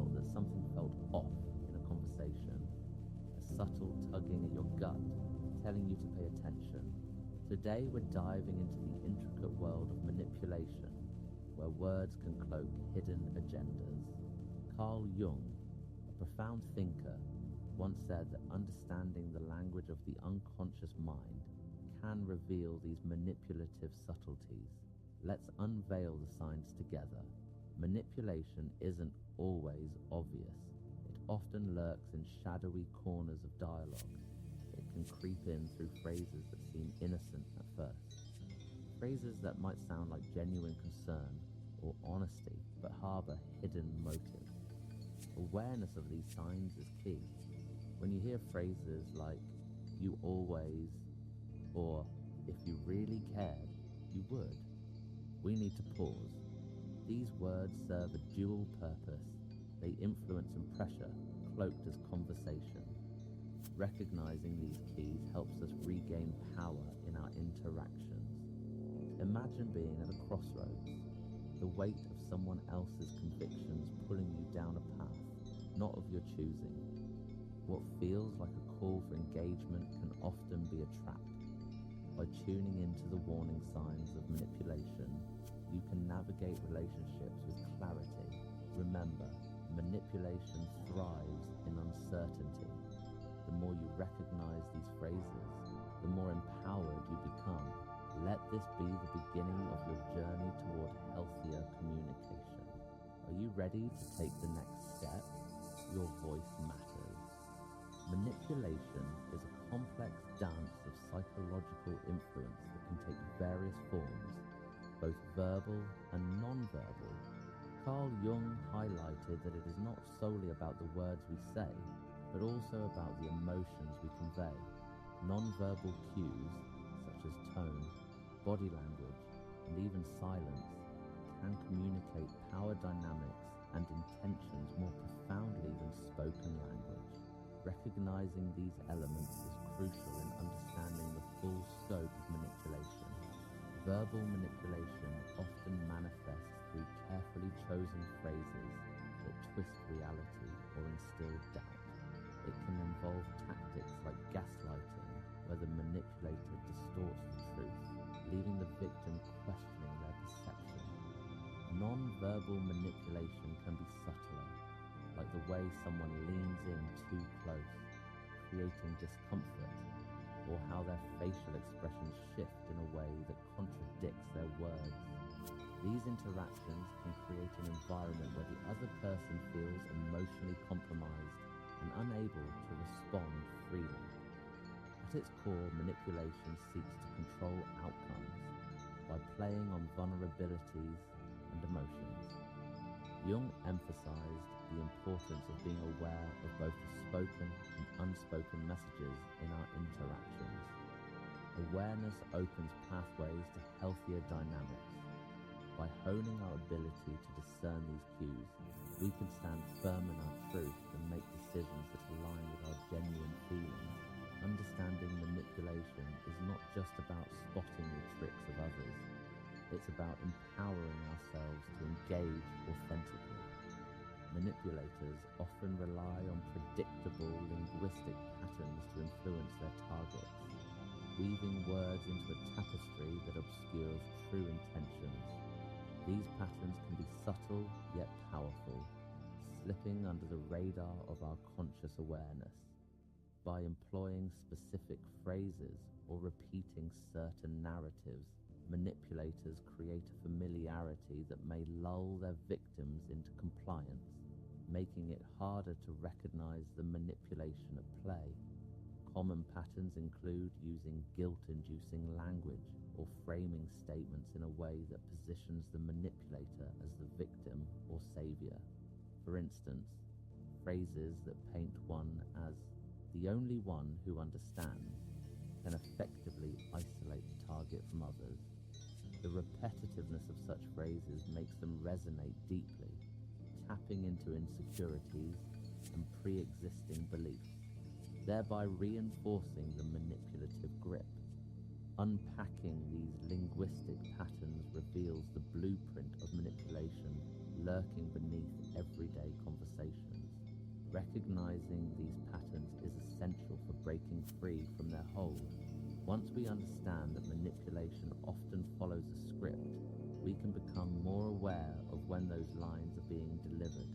felt that something felt off in a conversation, a subtle tugging at your gut, telling you to pay attention. Today we're diving into the intricate world of manipulation, where words can cloak hidden agendas. Carl Jung, a profound thinker, once said that understanding the language of the unconscious mind can reveal these manipulative subtleties. Let's unveil the signs together. Manipulation isn't always obvious. It often lurks in shadowy corners of dialogue. It can creep in through phrases that seem innocent at first. Phrases that might sound like genuine concern or honesty, but harbor hidden motives. Awareness of these signs is key. When you hear phrases like, "you always," or "if you really cared, you would," we need to pause. These words serve a dual purpose. They influence and pressure, cloaked as conversation. Recognizing these keys helps us regain power in our interactions. Imagine being at a crossroads, the weight of someone else's convictions pulling you down a path, not of your choosing. What feels like a call for engagement can often be a trap. By tuning into the warning signs of manipulation, you can navigate relationships with clarity. Remember, manipulation thrives in uncertainty. The more you recognize these phrases, the more empowered you become. Let this be the beginning of your journey toward healthier communication. Are you ready to take the next step? Your voice matters. Manipulation is a complex dance of psychological influence that can take various forms, both verbal and non-verbal. Carl Jung highlighted that it is not solely about the words we say, but also about the emotions we convey. Non-verbal cues, such as tone, body language, and even silence, can communicate power dynamics and intentions more profoundly than spoken language. Recognizing these elements is crucial in understanding the full scope of manipulation. Verbal manipulation often manifests through carefully chosen phrases that twist reality or instill doubt. It can involve tactics like gaslighting, where the manipulator distorts the truth, leaving the victim questioning their perception. Non-verbal manipulation can be subtler, like the way someone leans in too close, creating discomfort, or how their facial expressions shift in a way that contradicts their words. These interactions can create an environment where the other person feels emotionally compromised and unable to respond freely. At its core, manipulation seeks to control outcomes by playing on vulnerabilities and emotions. Jung emphasized the importance of being aware of both the spoken and unspoken messages in our interactions. Awareness opens pathways to healthier dynamics. By honing our ability to discern these cues, we can stand firm in our truth and make decisions that align with our genuine feelings. Understanding manipulation is not just about spotting the tricks of others. It's about empowering ourselves to engage authentically. Manipulators often rely on predictable linguistic patterns to influence their targets, weaving words into a tapestry that obscures true intentions. These patterns can be subtle yet powerful, slipping under the radar of our conscious awareness. By employing specific phrases or repeating certain narratives, manipulators create a familiarity that may lull their victims into compliance, making it harder to recognize the manipulation at play. Common patterns include using guilt-inducing language or framing statements in a way that positions the manipulator as the victim or savior. For instance, phrases that paint one as the only one who understands can effectively isolate the target from others. The repetitiveness of such phrases makes them resonate deeply, tapping into insecurities and pre-existing beliefs, thereby reinforcing the manipulative grip. Unpacking these linguistic patterns reveals the blueprint of manipulation lurking beneath everyday conversations. recognizing these patterns is essential for breaking free from their hold. Once we understand that manipulation often follows a script, we can become more aware of when those lines are being delivered.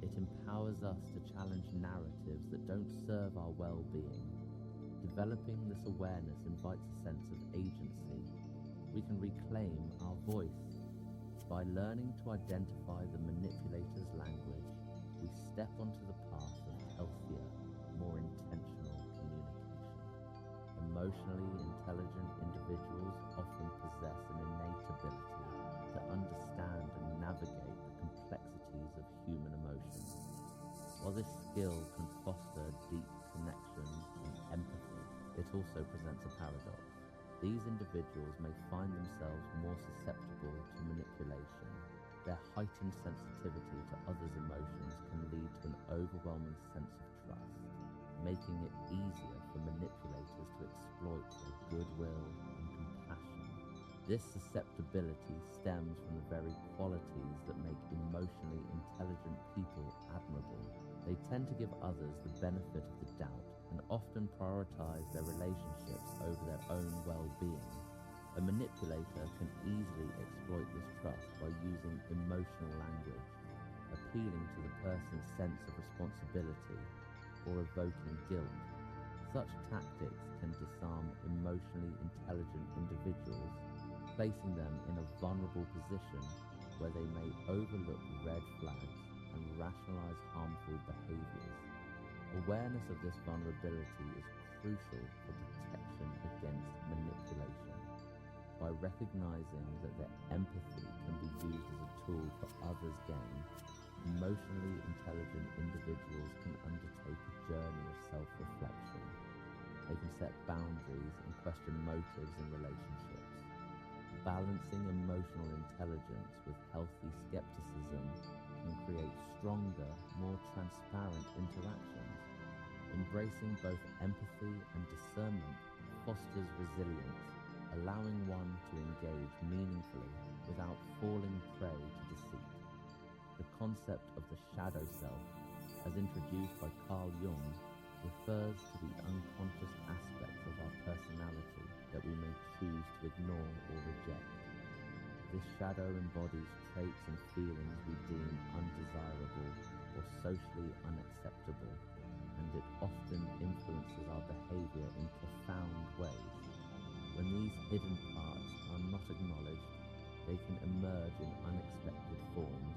It empowers us to challenge narratives that don't serve our well-being. Developing this awareness invites a sense of agency. We can reclaim our voice. By learning to identify the manipulator's language, we step onto the path of healthier, more intentional communication. Emotionally intelligent individuals often possess an innate ability to understand and navigate the complexities of human emotions. While this skill can foster deep connection and empathy, it also presents a paradox. These individuals may find themselves more susceptible to manipulation. Their heightened sensitivity to others' emotions can lead to an overwhelming sense of trust, making it easier for manipulators to exploit their goodwill and compassion. This susceptibility stems from the very qualities that make emotionally intelligent people admirable. They tend to give others the benefit of the doubt and often prioritize their relationships over their own well-being. A manipulator can easily exploit this trust by using emotional language, appealing to the person's sense of responsibility or evoking guilt. Such tactics can disarm emotionally intelligent individuals, placing them in a vulnerable position where they may overlook red flags and rationalize harmful behaviors. Awareness of this vulnerability is crucial for protection against manipulation. By recognizing that their empathy can be used as a tool for others' gain, emotionally intelligent individuals can undertake a journey of self-reflection. They can set boundaries and question motives in relationships. Balancing emotional intelligence with healthy skepticism can create stronger, more transparent interactions. Embracing both empathy and discernment fosters resilience, allowing one to engage meaningfully without falling prey to deceit. The concept of the shadow self, as introduced by Carl Jung, refers to the unconscious aspects of our personality that we may choose to ignore or reject. This shadow embodies traits and feelings we deem undesirable or socially unacceptable, and it often influences our behavior in profound ways. When these hidden parts are not acknowledged, they can emerge in unexpected forms,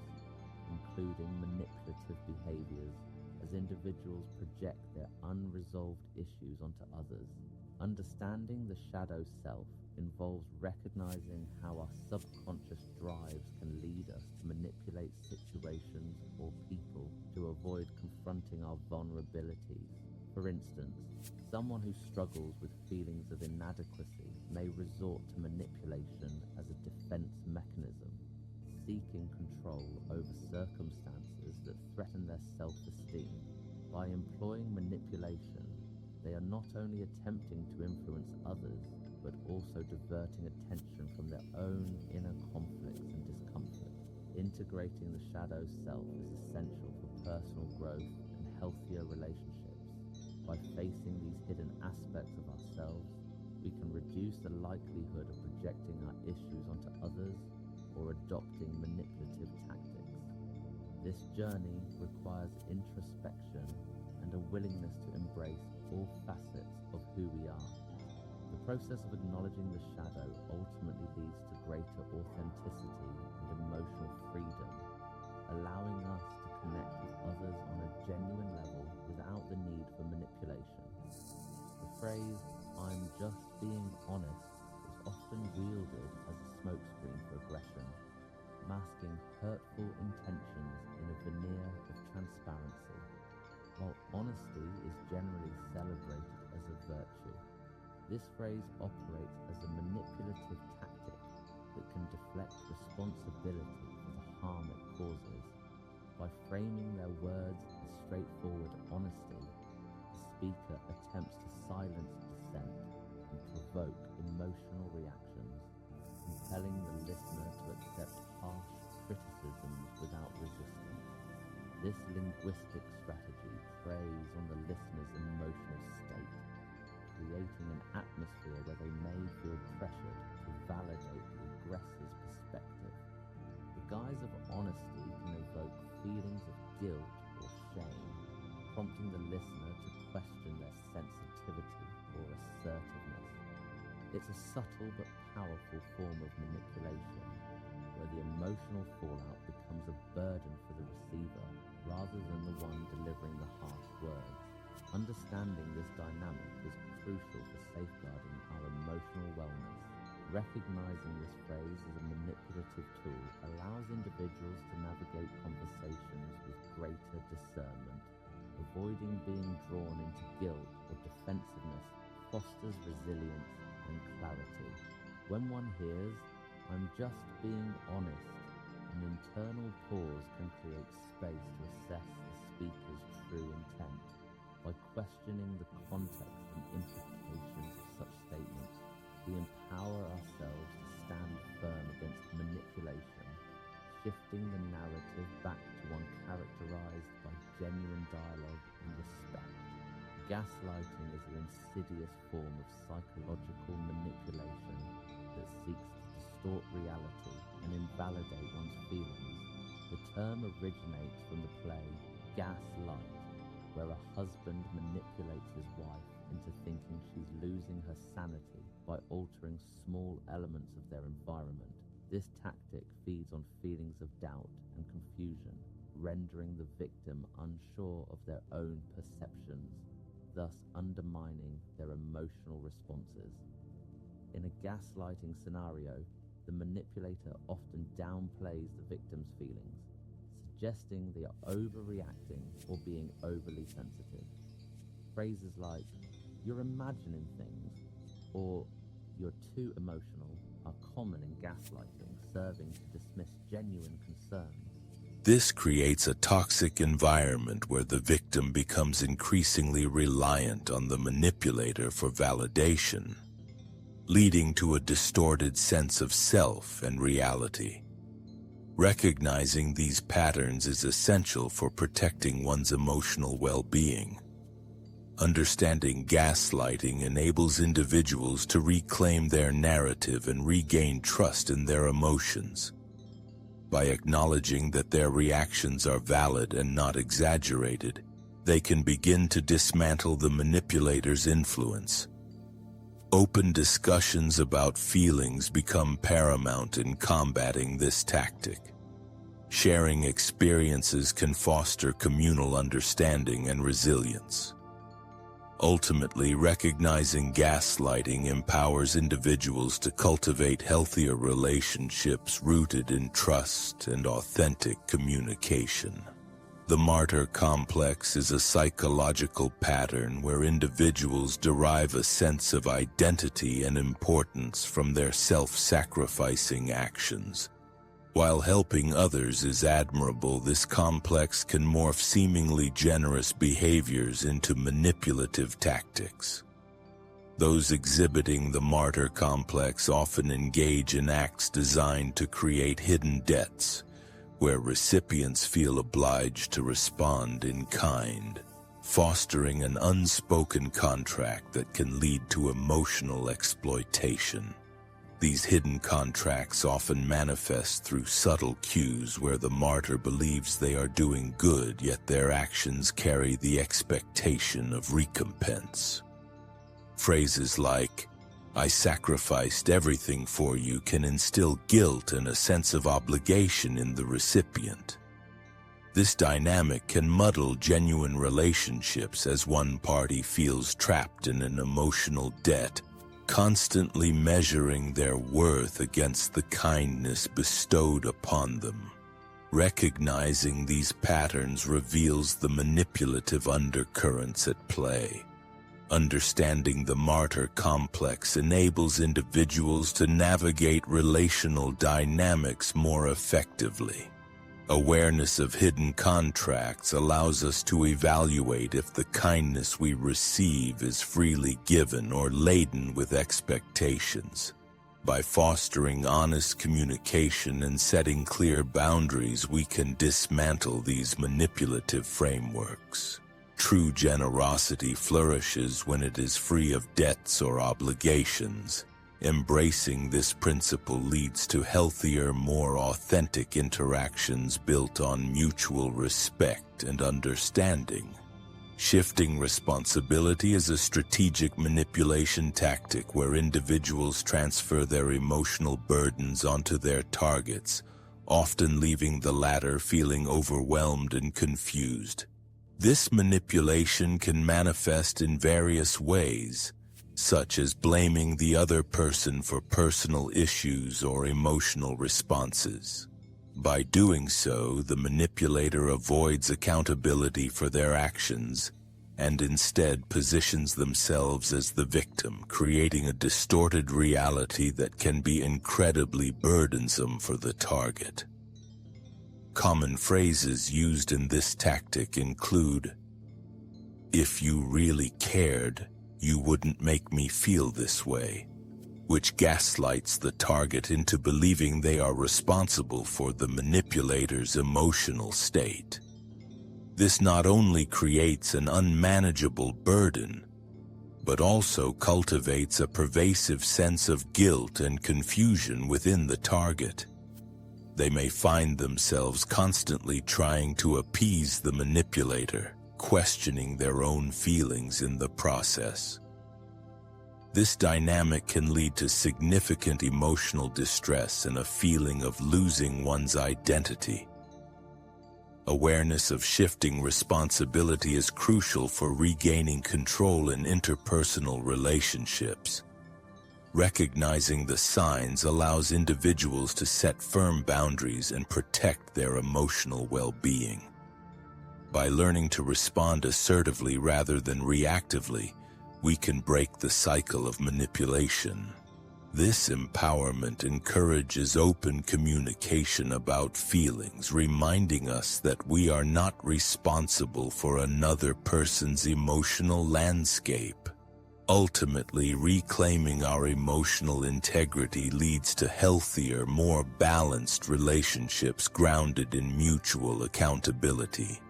including manipulative behaviors as individuals project their unresolved issues onto others. Understanding the shadow self involves recognizing how our subconscious drives can lead us to manipulate situations or people to avoid confronting our vulnerabilities. For instance, someone who struggles with feelings of inadequacy may resort to manipulation as a defense mechanism, seeking control over circumstances that threaten their self-esteem. By employing manipulation, they are not only attempting to influence others, but also diverting attention from their own inner conflicts and discomfort. Integrating the shadow self is essential for personal growth and healthier relationships. By facing these hidden aspects of ourselves, we can reduce the likelihood of projecting our issues onto others or adopting manipulative tactics. This journey requires introspection and a willingness to embrace all facets of who we are. The process of acknowledging the shadow ultimately leads to greater authenticity and emotional freedom, allowing us to connect with others on a genuine level without the need for manipulation. The phrase, "I'm just being honest," is often wielded as a smokescreen for aggression, masking hurtful intentions in a veneer of transparency. While honesty is generally celebrated as a virtue, this phrase operates as a manipulative tactic that can deflect responsibility for the harm it causes. By framing their words as straightforward honesty, the speaker attempts to silence dissent and provoke emotional reactions, compelling the listener to accept harsh criticisms without resistance. This linguistic strategy preys on the listener's emotional state, creating an atmosphere where they may feel pressured to validate the aggressor's perspective. The guise of honesty can evoke feelings of guilt or shame, prompting the listener to question their sensitivity or assertiveness. It's a subtle but powerful form of manipulation, where the emotional fallout becomes a burden for the receiver rather than the one delivering the harsh words. Understanding this dynamic is crucial for safeguarding our emotional wellness. Recognizing this phrase as a manipulative tool allows individuals to navigate conversations with greater discernment. Avoiding being drawn into guilt or defensiveness fosters resilience and clarity. When one hears, "I'm just being honest," an internal pause can create space to assess the speaker's true intent. By questioning the context and implications of such statements, we empower ourselves to stand firm against manipulation, shifting the narrative back to one characterized by genuine dialogue and respect. Gaslighting is an insidious form of psychological manipulation that seeks to distort reality and invalidate one's feelings. The term originates from the play Gaslight, where a husband manipulates his wife into thinking she's losing her sanity by altering small elements of their environment. This tactic feeds on feelings of doubt and confusion, rendering the victim unsure of their own perceptions, thus undermining their emotional responses. In a gaslighting scenario, the manipulator often downplays the victim's feelings, suggesting they are overreacting or being overly sensitive. Phrases like, "You're imagining things," or "You're too emotional" are common in gaslighting, serving to dismiss genuine concerns. This creates a toxic environment where the victim becomes increasingly reliant on the manipulator for validation, leading to a distorted sense of self and reality. Recognizing these patterns is essential for protecting one's emotional well-being. Understanding gaslighting enables individuals to reclaim their narrative and regain trust in their emotions. By acknowledging that their reactions are valid and not exaggerated, they can begin to dismantle the manipulator's influence. Open discussions about feelings become paramount in combating this tactic. Sharing experiences can foster communal understanding and resilience. Ultimately, recognizing gaslighting empowers individuals to cultivate healthier relationships rooted in trust and authentic communication. The martyr complex is a psychological pattern where individuals derive a sense of identity and importance from their self-sacrificing actions. While helping others is admirable, this complex can morph seemingly generous behaviors into manipulative tactics. Those exhibiting the martyr complex often engage in acts designed to create hidden debts, where recipients feel obliged to respond in kind, fostering an unspoken contract that can lead to emotional exploitation. These hidden contracts often manifest through subtle cues where the martyr believes they are doing good, yet their actions carry the expectation of recompense. Phrases like, "I sacrificed everything for you," can instill guilt and a sense of obligation in the recipient. This dynamic can muddle genuine relationships as one party feels trapped in an emotional debt, constantly measuring their worth against the kindness bestowed upon them. Recognizing these patterns reveals the manipulative undercurrents at play. Understanding the martyr complex enables individuals to navigate relational dynamics more effectively. Awareness of hidden contracts allows us to evaluate if the kindness we receive is freely given or laden with expectations. By fostering honest communication and setting clear boundaries, we can dismantle these manipulative frameworks. True generosity flourishes when it is free of debts or obligations. Embracing this principle leads to healthier, more authentic interactions built on mutual respect and understanding. Shifting responsibility is a strategic manipulation tactic where individuals transfer their emotional burdens onto their targets, often leaving the latter feeling overwhelmed and confused. This manipulation can manifest in various ways, such as blaming the other person for personal issues or emotional responses. By doing so, the manipulator avoids accountability for their actions and instead positions themselves as the victim, creating a distorted reality that can be incredibly burdensome for the target. Common phrases used in this tactic include, "If you really cared, you wouldn't make me feel this way," which gaslights the target into believing they are responsible for the manipulator's emotional state. This not only creates an unmanageable burden, but also cultivates a pervasive sense of guilt and confusion within the target. They may find themselves constantly trying to appease the manipulator, questioning their own feelings in the process. This dynamic can lead to significant emotional distress and a feeling of losing one's identity. Awareness of shifting responsibility is crucial for regaining control in interpersonal relationships. Recognizing the signs allows individuals to set firm boundaries and protect their emotional well-being. By learning to respond assertively rather than reactively, we can break the cycle of manipulation. This empowerment encourages open communication about feelings, reminding us that we are not responsible for another person's emotional landscape. Ultimately, reclaiming our emotional integrity leads to healthier, more balanced relationships grounded in mutual accountability.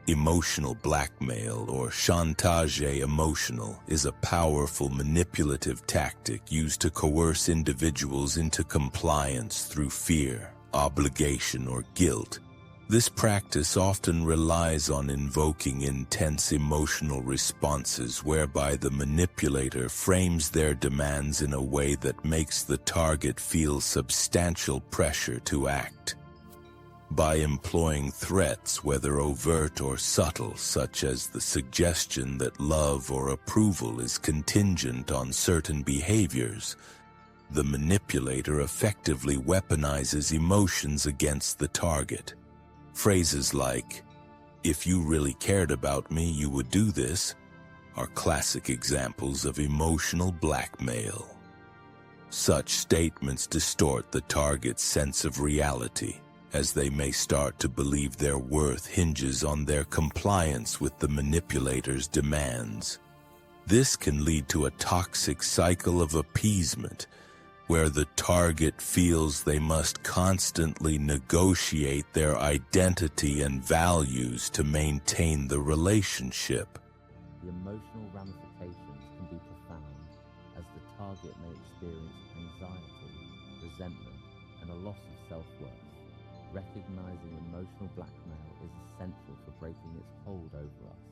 Emotional blackmail, or chantage emotional, is a powerful manipulative tactic used to coerce individuals into compliance through fear, obligation, or guilt. This practice often relies on invoking intense emotional responses whereby the manipulator frames their demands in a way that makes the target feel substantial pressure to act. By employing threats, whether overt or subtle, such as the suggestion that love or approval is contingent on certain behaviors, the manipulator effectively weaponizes emotions against the target. Phrases like, "If you really cared about me, you would do this," are classic examples of emotional blackmail. Such statements distort the target's sense of reality, as they may start to believe their worth hinges on their compliance with the manipulator's demands. This can lead to a toxic cycle of appeasement, where the target feels they must constantly negotiate their identity and values to maintain the relationship. The emotional ramifications can be profound, as the target may experience anxiety, resentment, and a loss of self-worth. Recognizing emotional blackmail is essential for breaking its hold over us.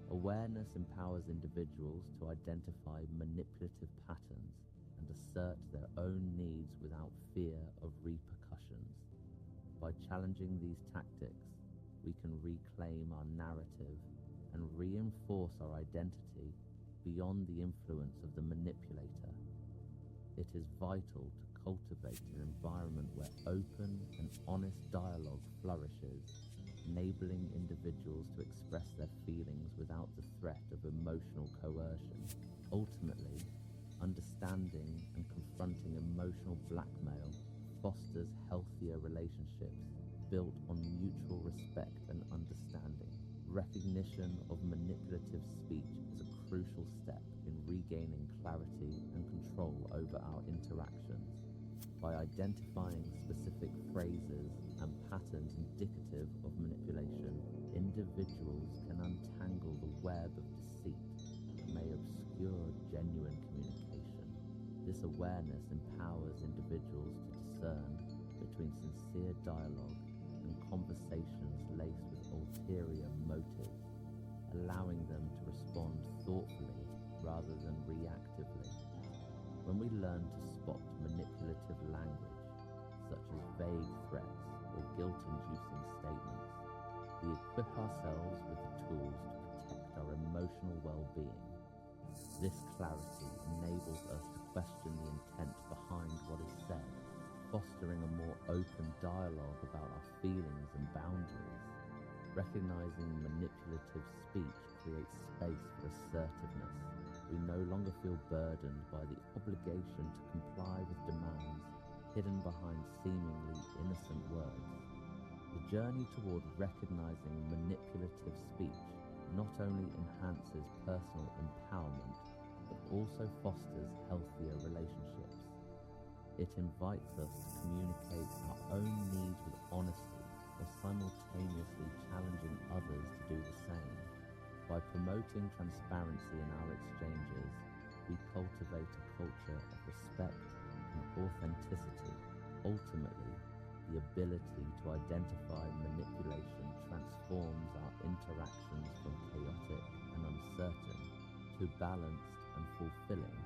Awareness empowers individuals to identify manipulative patterns and assert their own needs without fear of repercussions. By challenging these tactics, we can reclaim our narrative and reinforce our identity beyond the influence of the manipulator. It is vital to cultivate an environment where open and honest dialogue flourishes, enabling individuals to express their feelings without the threat of emotional coercion. Ultimately, understanding and confronting emotional blackmail fosters healthier relationships built on mutual respect and understanding. Recognition of manipulative speech is a crucial step in regaining clarity and control over our interactions. By identifying specific phrases and patterns indicative of manipulation, individuals can untangle the web of deceit that may obscure genuine communication. This awareness empowers individuals to discern between sincere dialogue and conversations laced with ulterior motives, allowing them to respond thoughtfully rather than reactively. When we learn to spot manipulative language, such as vague threats or guilt-inducing statements, we equip ourselves with the tools to protect our emotional well-being. This clarity enables us to question the intent behind what is said, fostering a more open dialogue about our feelings and boundaries. Recognizing manipulative speech creates space for assertiveness. We no longer feel burdened by the obligation to comply with demands hidden behind seemingly innocent words. The journey toward recognizing manipulative speech not only enhances personal empowerment, but also fosters healthier relationships. It invites us to communicate our own needs with honesty while simultaneously challenging others to do the same. By promoting transparency in our exchanges, we cultivate a culture of respect and authenticity. Ultimately, the ability to identify manipulation transforms our interactions from chaotic and uncertain to balanced and fulfilling,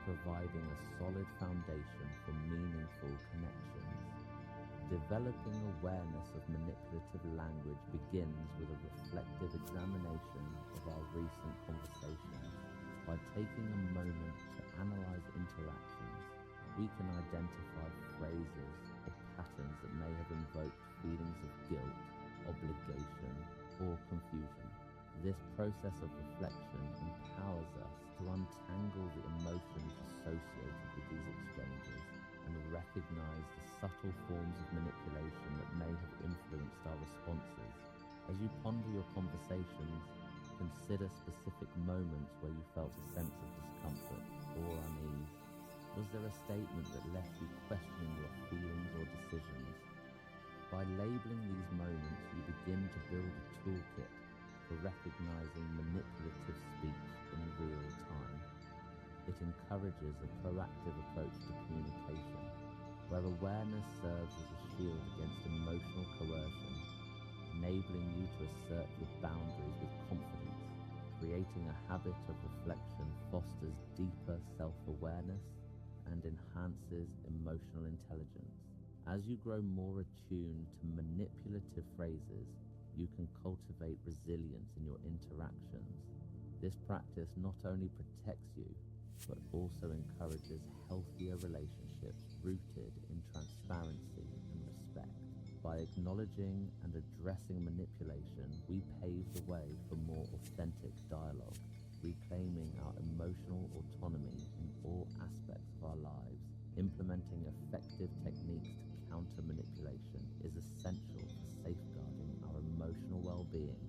providing a solid foundation for meaningful connections. Developing awareness of manipulative language begins with a reflective examination of our recent conversations. By taking a moment to analyze interactions, we can identify phrases or patterns that may have invoked feelings of guilt, obligation, or confusion. This process of reflection empowers us to untangle the emotions associated with these exchanges and recognize the subtle forms of manipulation that may have influenced our responses. As you ponder your conversations, consider specific moments where you felt a sense of discomfort or unease. Was there a statement that left you questioning your feelings or decisions? By labeling these moments, you begin to build a toolkit for recognizing manipulative speech in real time. It encourages a proactive approach to communication, where awareness serves as a shield against emotional coercion, enabling you to assert your boundaries with confidence. Creating a habit of reflection fosters deeper self-awareness and enhances emotional intelligence. As you grow more attuned to manipulative phrases, you can cultivate resilience in your interactions. This practice not only protects you, but also encourages healthier relationships rooted in transparency and respect. By acknowledging and addressing manipulation, we pave the way for more authentic dialogue, reclaiming our emotional autonomy in all aspects of our lives. Implementing effective techniques to counter manipulation is essential for safeguarding our emotional well-being.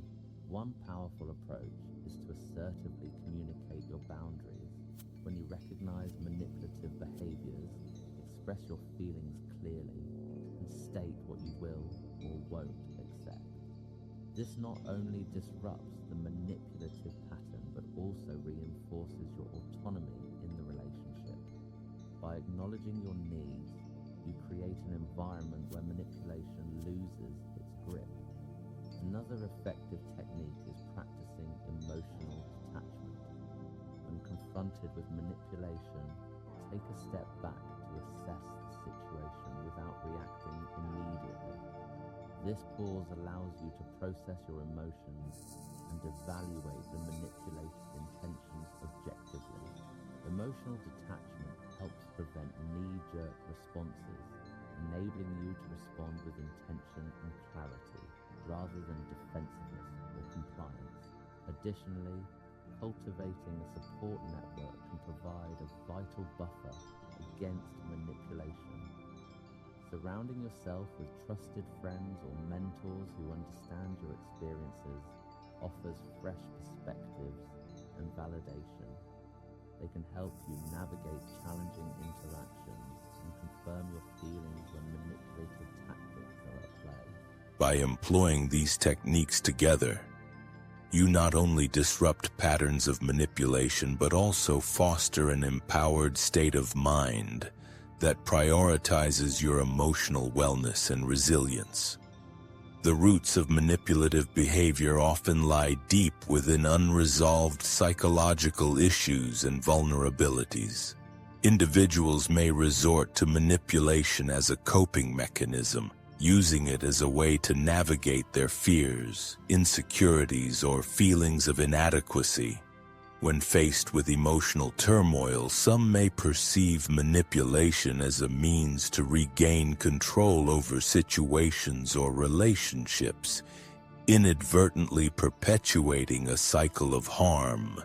One powerful approach is to assertively communicate your boundaries. When you recognize manipulative behaviors, express your feelings clearly and state what you will or won't accept. This not only disrupts the manipulative pattern, but also reinforces your autonomy in the relationship. By acknowledging your needs, you create an environment where manipulation loses its grip. Another effective technique is practicing emotional detachment. When confronted with manipulation, take a step back to assess the situation without reacting immediately. This pause allows you to process your emotions and evaluate the manipulator's intentions objectively. Emotional detachment helps prevent knee-jerk responses, enabling you to respond with intention and clarity, rather than defensiveness or compliance. Additionally, cultivating a support network can provide a vital buffer against manipulation. Surrounding yourself with trusted friends or mentors who understand your experiences offers fresh perspectives and validation. They can help you navigate challenging interactions and confirm your feelings when manipulative tactics are at play. By employing these techniques together, you not only disrupt patterns of manipulation but also foster an empowered state of mind that prioritizes your emotional wellness and resilience. The roots of manipulative behavior often lie deep within unresolved psychological issues and vulnerabilities. Individuals may resort to manipulation as a coping mechanism, using it as a way to navigate their fears, insecurities, or feelings of inadequacy. When faced with emotional turmoil, some may perceive manipulation as a means to regain control over situations or relationships, inadvertently perpetuating a cycle of harm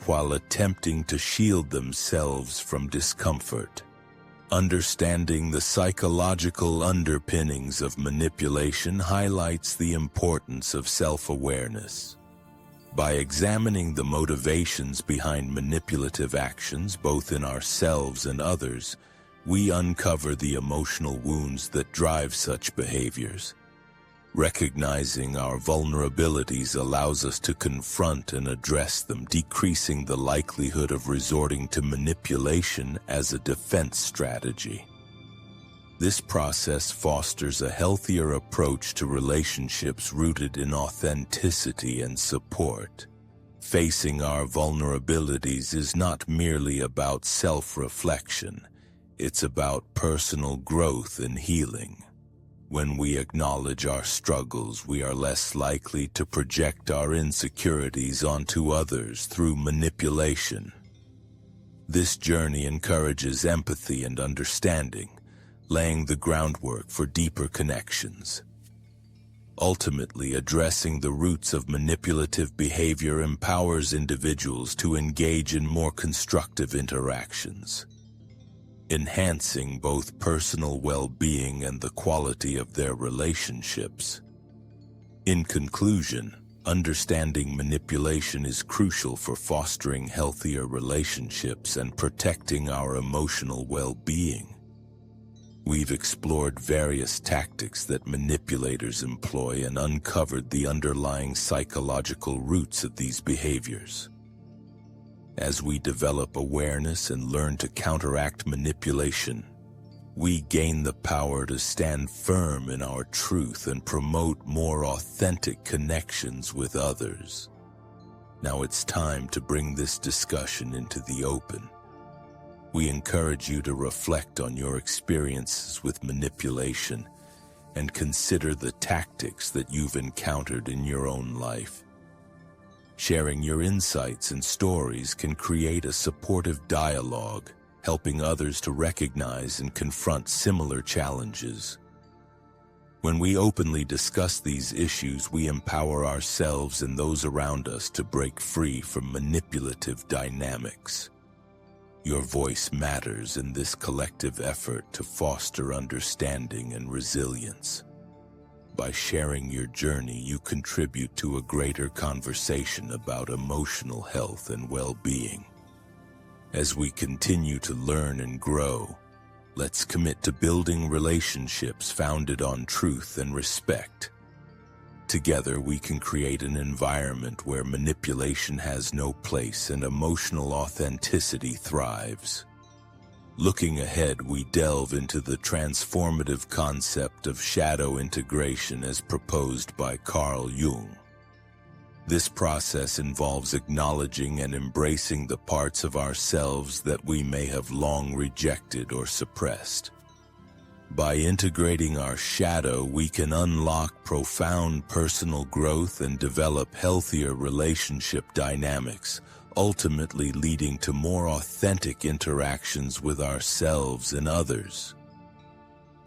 while attempting to shield themselves from discomfort. Understanding the psychological underpinnings of manipulation highlights the importance of self-awareness. By examining the motivations behind manipulative actions, both in ourselves and others, we uncover the emotional wounds that drive such behaviors. Recognizing our vulnerabilities allows us to confront and address them, decreasing the likelihood of resorting to manipulation as a defense strategy. This process fosters a healthier approach to relationships rooted in authenticity and support. Facing our vulnerabilities is not merely about self-reflection, it's about personal growth and healing. When we acknowledge our struggles, we are less likely to project our insecurities onto others through manipulation. This journey encourages empathy and understanding, laying the groundwork for deeper connections. Ultimately, addressing the roots of manipulative behavior empowers individuals to engage in more constructive interactions, enhancing both personal well-being and the quality of their relationships. In conclusion, understanding manipulation is crucial for fostering healthier relationships and protecting our emotional well-being. We've explored various tactics that manipulators employ and uncovered the underlying psychological roots of these behaviors. As we develop awareness and learn to counteract manipulation, we gain the power to stand firm in our truth and promote more authentic connections with others. Now it's time to bring this discussion into the open. We encourage you to reflect on your experiences with manipulation and consider the tactics that you've encountered in your own life. Sharing your insights and stories can create a supportive dialogue, helping others to recognize and confront similar challenges. When we openly discuss these issues, we empower ourselves and those around us to break free from manipulative dynamics. Your voice matters in this collective effort to foster understanding and resilience. By sharing your journey, you contribute to a greater conversation about emotional health and well-being. As we continue to learn and grow, let's commit to building relationships founded on truth and respect. Together, we can create an environment where manipulation has no place and emotional authenticity thrives. Looking ahead, we delve into the transformative concept of shadow integration as proposed by Carl Jung. This process involves acknowledging and embracing the parts of ourselves that we may have long rejected or suppressed. By integrating our shadow, we can unlock profound personal growth and develop healthier relationship dynamics, ultimately leading to more authentic interactions with ourselves and others.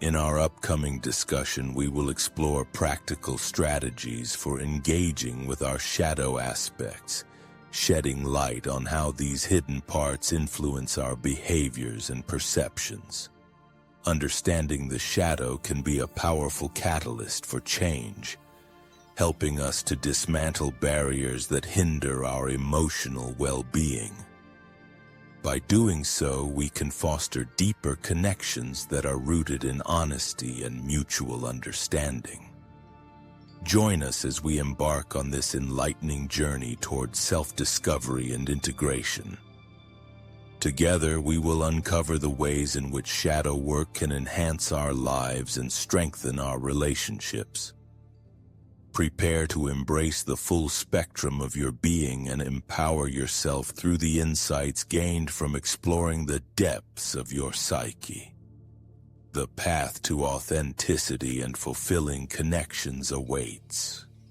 In our upcoming discussion, we will explore practical strategies for engaging with our shadow aspects, shedding light on how these hidden parts influence our behaviors and perceptions. Understanding the shadow can be a powerful catalyst for change, helping us to dismantle barriers that hinder our emotional well-being. By doing so, we can foster deeper connections that are rooted in honesty and mutual understanding. Join us as we embark on this enlightening journey towards self-discovery and integration. Together, we will uncover the ways in which shadow work can enhance our lives and strengthen our relationships. Prepare to embrace the full spectrum of your being and empower yourself through the insights gained from exploring the depths of your psyche. The path to authenticity and fulfilling connections awaits.